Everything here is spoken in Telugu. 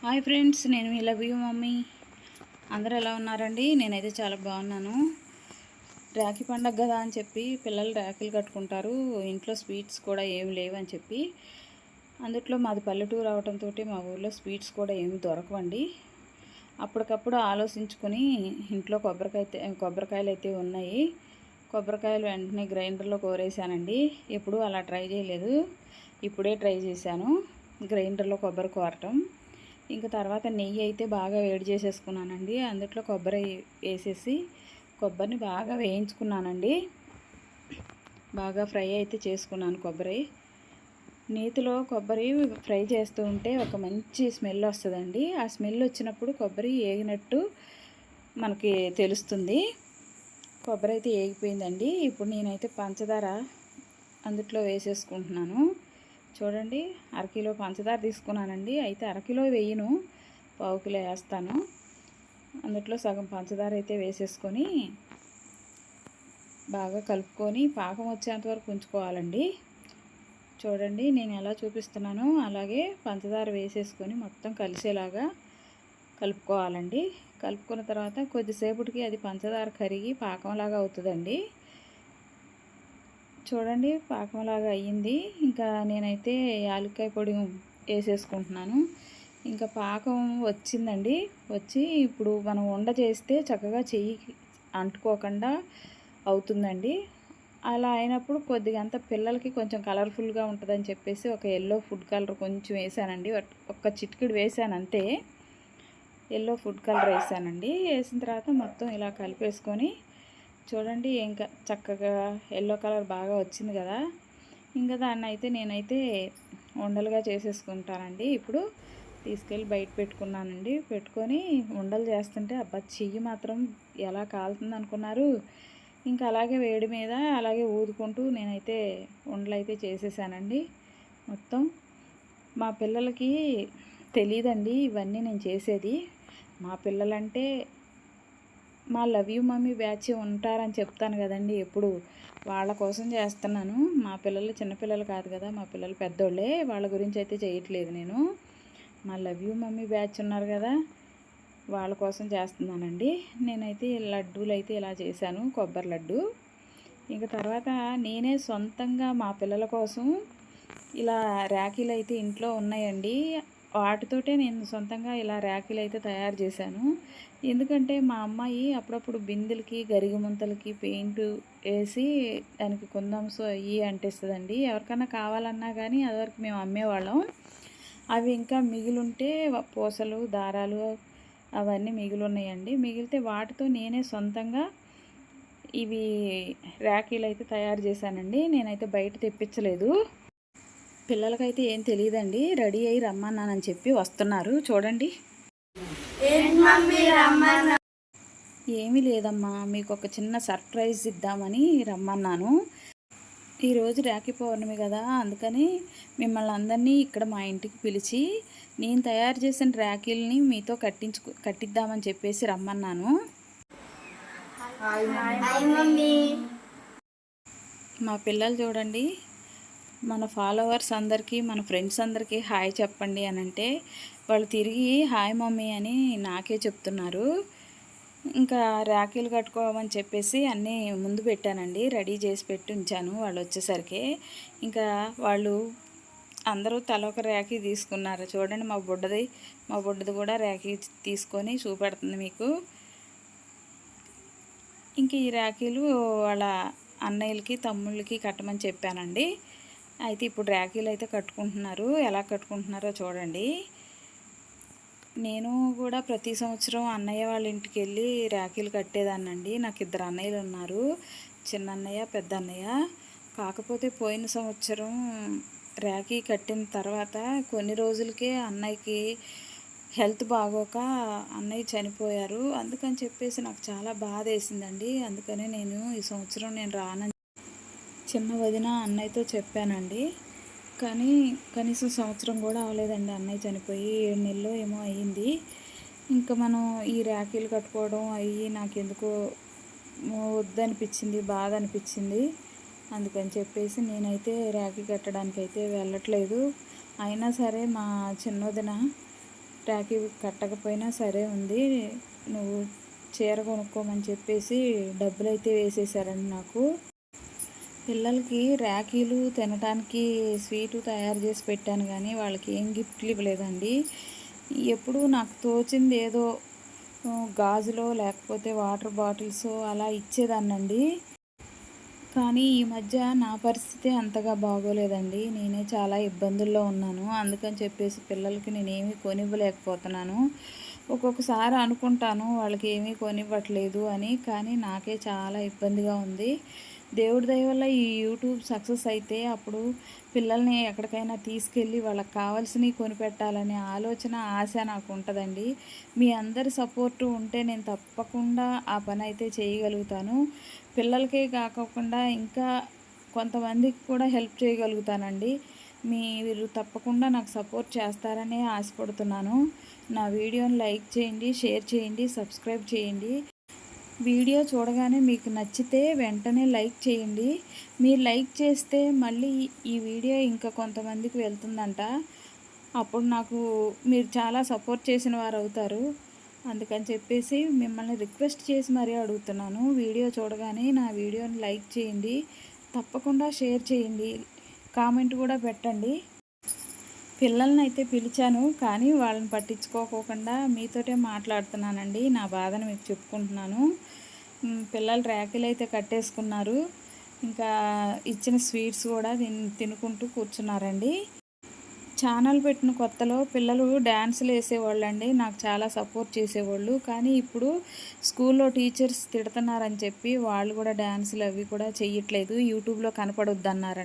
హాయ్ ఫ్రెండ్స్, నేను మీ లవ్ యూ మమ్మీ. అందరూ ఎలా ఉన్నారండి? నేనైతే చాలా బాగున్నాను. రాఖీ పండగ కదా అని చెప్పి పిల్లలు రాఖీలు కట్టుకుంటారు. ఇంట్లో స్వీట్స్ కూడా ఏమి లేవని చెప్పి, అందుట్లో మాది పల్లెటూరు అవడంతో మా ఊళ్ళో స్వీట్స్ కూడా ఏమి దొరకవండి. అప్పటికప్పుడు ఆలోచించుకొని ఇంట్లో కొబ్బరికాయలు అయితే ఉన్నాయి. కొబ్బరికాయలు వెంటనే గ్రైండర్లో కోరేసానండి. ఎప్పుడూ అలా ట్రై చేయలేదు, ఇప్పుడే ట్రై చేశాను గ్రైండర్లో కొబ్బరి కోరటం. ఇంకా తర్వాత నెయ్యి అయితే బాగా వేడి చేసేసుకున్నానండి. అందులో కొబ్బరి వేసేసి కొబ్బరిని బాగా వేయించుకున్నానండి. బాగా ఫ్రై అయితే చేసుకున్నాను. కొబ్బరి నేతిలో కొబ్బరి ఫ్రై చేస్తూ ఉంటే ఒక మంచి స్మెల్ వస్తుందండి. ఆ స్మెల్ వచ్చినప్పుడు కొబ్బరి ఏగినట్టు మనకి తెలుస్తుంది. కొబ్బరి అయితే ఏగిపోయిందండి. ఇప్పుడు నేనైతే పంచదార అందులో వేసేసుకుంటున్నాను. చూడండి, అరకిలో పంచదార తీసుకున్నానండి. అయితే అరకిలో వేయను, పావు కిలో వేస్తాను. అందులో సగం పంచదార అయితే వేసేసుకొని బాగా కలుపుకొని పాకం వచ్చేంత వరకు ఉంచుకోవాలండి. చూడండి, నేను ఎలా చూపిస్తున్నానో అలాగే పంచదార వేసేసుకొని మొత్తం కలిసేలాగా కలుపుకోవాలండి. కలుపుకున్న తర్వాత కొద్దిసేపటికి అది పంచదార కరిగి పాకంలాగా అవుతుందండి. చూడండి, పాకంలాగా అయ్యింది. ఇంకా నేనైతే యాలక్కాయ పొడి వేసేసుకుంటున్నాను. ఇంకా పాకం వచ్చిందండి. వచ్చి ఇప్పుడు మనం వండ చేస్తే చక్కగా చెయ్యి అంటుకోకుండా అవుతుందండి. అలా అయినప్పుడు కొద్దిగా అంత పిల్లలకి కొంచెం కలర్ఫుల్గా ఉంటుందని చెప్పేసి ఒక ఎల్లో ఫుడ్ కలర్ కొంచెం వేసానండి. ఒక్క చిటికెడు వేసాను అంతే. ఎల్లో ఫుడ్ కలర్ వేసానండి. వేసిన తర్వాత మొత్తం ఇలా కలిపేసుకొని చూడండి, ఇంకా చక్కగా ఎల్లో కలర్ బాగా వచ్చింది కదా. ఇంకా దాన్ని అయితే నేనైతే ఉండలుగా చేసేసుకుంటానండి. ఇప్పుడు తీసుకెళ్ళి బయట పెట్టుకున్నానండి. పెట్టుకొని ఉండలు చేస్తుంటే అబ్బా, చెయ్యి మాత్రం ఎలా కాలుతుంది అనుకున్నారు. ఇంకా అలాగే వేడి మీద అలాగే ఊదుకుంటూ నేనైతే ఉండలు అయితే చేసేసానండి. మొత్తం మా పిల్లలకి తెలియదండి ఇవన్నీ నేను చేసేది. మా పిల్లలంటే మా లవ్ యూ మమ్మీ బ్యాచ్ ఉంటారని చెప్తాను కదండి, ఎప్పుడు వాళ్ళ కోసం చేస్తున్నాను. మా పిల్లలు చిన్నపిల్లలు కాదు కదా, మా పిల్లలు పెద్దోళ్ళే. వాళ్ళ గురించి అయితే చేయట్లేదు నేను. మా లవ్ యూ మమ్మీ బ్యాచ్ ఉన్నారు కదా, వాళ్ళ కోసం చేస్తున్నానండి. నేనైతే లడ్డూలు అయితే ఇలా చేశాను, కొబ్బరి లడ్డు. ఇంకా తర్వాత నేనే సొంతంగా మా పిల్లల కోసం ఇలా రాఖీలు అయితే ఇంట్లో ఉన్నాయండి. వాటితోటే నేను సొంతంగా ఇలా రాఖీలు అయితే తయారు చేశాను. ఎందుకంటే మా అమ్మాయి అప్పుడప్పుడు బిందెలకి గరిగ ముంతలకి పెయింట్ వేసి దానికి కుందమ్స్ అవి అంటిస్తుందండి. ఎవరికైనా కావాలన్నా కానీ అదివరకు మేము అమ్మేవాళ్ళం. అవి ఇంకా మిగిలింటే పూసలు దారాలు అవన్నీ మిగిలిన్నాయండి. మిగిలితే వాటితో నేనే సొంతంగా ఇవి రాఖీలు అయితే తయారు చేశానండి. నేనైతే బయట తెప్పించలేదు. పిల్లలకైతే ఏం తెలియదండి, రెడీ అయ్యి రమ్మన్నానని చెప్పి వస్తున్నారు. చూడండి, ఏమీ లేదమ్మా, మీకు ఒక చిన్న సర్ప్రైజ్ ఇద్దామని రమ్మన్నాను. ఈరోజు రాఖీ పౌర్ణమి కదా, అందుకని మిమ్మల్ని అందరినీ ఇక్కడ మా ఇంటికి పిలిచి నేను తయారు చేసిన రాఖీల్ని మీతో కట్టిద్దామని చెప్పేసి రమ్మన్నాను. మా పిల్లలు చూడండి, మన ఫాలోవర్స్ అందరికీ మన ఫ్రెండ్స్ అందరికీ హాయ్ చెప్పండి అని అంటే వాళ్ళు తిరిగి హాయ్ మమ్మీ అని నాకే చెప్తున్నారు. ఇంకా రాఖీలు కట్టుకోమని చెప్పేసి అన్నీ ముందు పెట్టానండి, రెడీ చేసి పెట్టి ఉంచాను. వాళ్ళు వచ్చేసరికి ఇంకా వాళ్ళు అందరూ తల ఒక రాఖీ తీసుకున్నారు. చూడండి, మా బుడ్డది కూడా రాఖీ తీసుకొని చూపెడుతుంది మీకు. ఇంక ఈ రాఖీలు వాళ్ళ అన్నయ్యలకి తమ్ముళ్ళకి కట్టమని చెప్పానండి. అయితే ఇప్పుడు రాఖీలు అయితే కట్టుకుంటున్నారు. ఎలా కట్టుకుంటున్నారో చూడండి. నేను కూడా ప్రతి సంవత్సరం అన్నయ్య వాళ్ళ ఇంటికి వెళ్ళి రాఖీలు కట్టేదాన్నండి. నాకు 2 అన్నయ్యలు ఉన్నారు, చిన్న అన్నయ్య పెద్ద అన్నయ్య. కాకపోతే పోయిన సంవత్సరం రాఖీ కట్టిన తర్వాత కొన్ని రోజులకే అన్నయ్యకి హెల్త్ బాగోక అన్నయ్య చనిపోయారు. అందుకని చెప్పేసి నాకు చాలా బాధ వేసిందండి. అందుకనే నేను ఈ సంవత్సరం నేను రానని చిన్న వదిన అన్నయ్యతో చెప్పానండి. కానీ కనీసం సంవత్సరం కూడా అవ్వలేదండి అన్నయ్య చనిపోయి, 7 నెలలు ఏమో అయ్యింది. ఇంకా మనం ఈ రాఖీలు కట్టుకోవడం అవి నాకెందుకో వద్దనిపించింది, బాధ అనిపించింది. అందుకని చెప్పేసి నేనైతే రాఖీ కట్టడానికైతే వెళ్ళట్లేదు. అయినా సరే మా చిన్నవదిన రాఖీ కట్టకపోయినా సరే ఉంది, నువ్వు చీర కొనుక్కోమని చెప్పేసి డబ్బులైతే వేసేసారండి నాకు. పిల్లలకి రాఖీలు తినడానికి స్వీటు తయారు చేసి పెట్టాను కానీ వాళ్ళకి ఏం గిఫ్ట్లు ఇవ్వలేదండి. ఎప్పుడు నాకు తోచింది ఏదో గాజులో లేకపోతే వాటర్ బాటిల్స్ అలా ఇచ్చేదాన్నండి. కానీ ఈ మధ్య నా పరిస్థితి అంతగా బాగోలేదండి. నేనే చాలా ఇబ్బందుల్లో ఉన్నాను. అందుకని చెప్పేసి పిల్లలకి నేనేమీ కొనివ్వలేకపోతున్నాను. ఒక్కొక్కసారి అనుకుంటాను వాళ్ళకి ఏమీ కొనివ్వట్లేదు అని, కానీ నాకే చాలా ఇబ్బందిగా ఉంది. దేవుడి దయ వల్ల ఈ యూట్యూబ్ సక్సెస్ అయితే అప్పుడు పిల్లల్ని ఎక్కడికైనా తీసుకెళ్ళి వాళ్ళకి కావాల్సినవి కొనిపెట్టాలనే ఆలోచన, ఆశ నాకు ఉంటుందండి. మీ అందరి సపోర్టు ఉంటే నేను తప్పకుండా ఆ పని అయితే చేయగలుగుతాను. పిల్లలకే కాకోకుండా ఇంకా కొంతమందికి కూడా హెల్ప్ చేయగలుగుతానండి. మీరు తప్పకుండా నాకు సపోర్ట్ చేస్తారనే ఆశపడుతున్నాను. నా వీడియోని లైక్ చేయండి, షేర్ చేయండి, సబ్స్క్రైబ్ చేయండి. వీడియో చూడగానే మీకు నచ్చితే వెంటనే లైక్ చేయండి. మీరు లైక్ చేస్తే మళ్ళీ ఈ వీడియో ఇంకా కొంతమందికి వెళ్తుందంట. అప్పుడు నాకు మీరు చాలా సపోర్ట్ చేసిన వారు అవుతారు. అందుకని చెప్పేసి మిమ్మల్ని రిక్వెస్ట్ చేసి మరీ అడుగుతున్నాను. వీడియో చూడగానే నా వీడియోని లైక్ చేయండి, తప్పకుండా షేర్ చేయండి, కామెంట్ కూడా పెట్టండి. పిల్లల్ని అయితే పిలిచాను కానీ వాళ్ళని పట్టించుకోకుండా మీతోటే మాట్లాడుతున్నానండి. నా బాధను మీకు చెప్పుకుంటున్నాను. పిల్లలు ర్యాకులు అయితే కట్టేసుకున్నారు. ఇంకా ఇచ్చిన స్వీట్స్ కూడా తినుకుంటూ కూర్చున్నారండి. ఛానల్ పెట్టిన కొత్తలో పిల్లలు డ్యాన్సులు వేసేవాళ్ళండి, నాకు చాలా సపోర్ట్ చేసేవాళ్ళు. కానీ ఇప్పుడు స్కూల్లో టీచర్స్ తిడుతున్నారని చెప్పి వాళ్ళు కూడా డ్యాన్సులు అవి కూడా చెయ్యట్లేదు, యూట్యూబ్లో కనపడొద్దన్నారండి.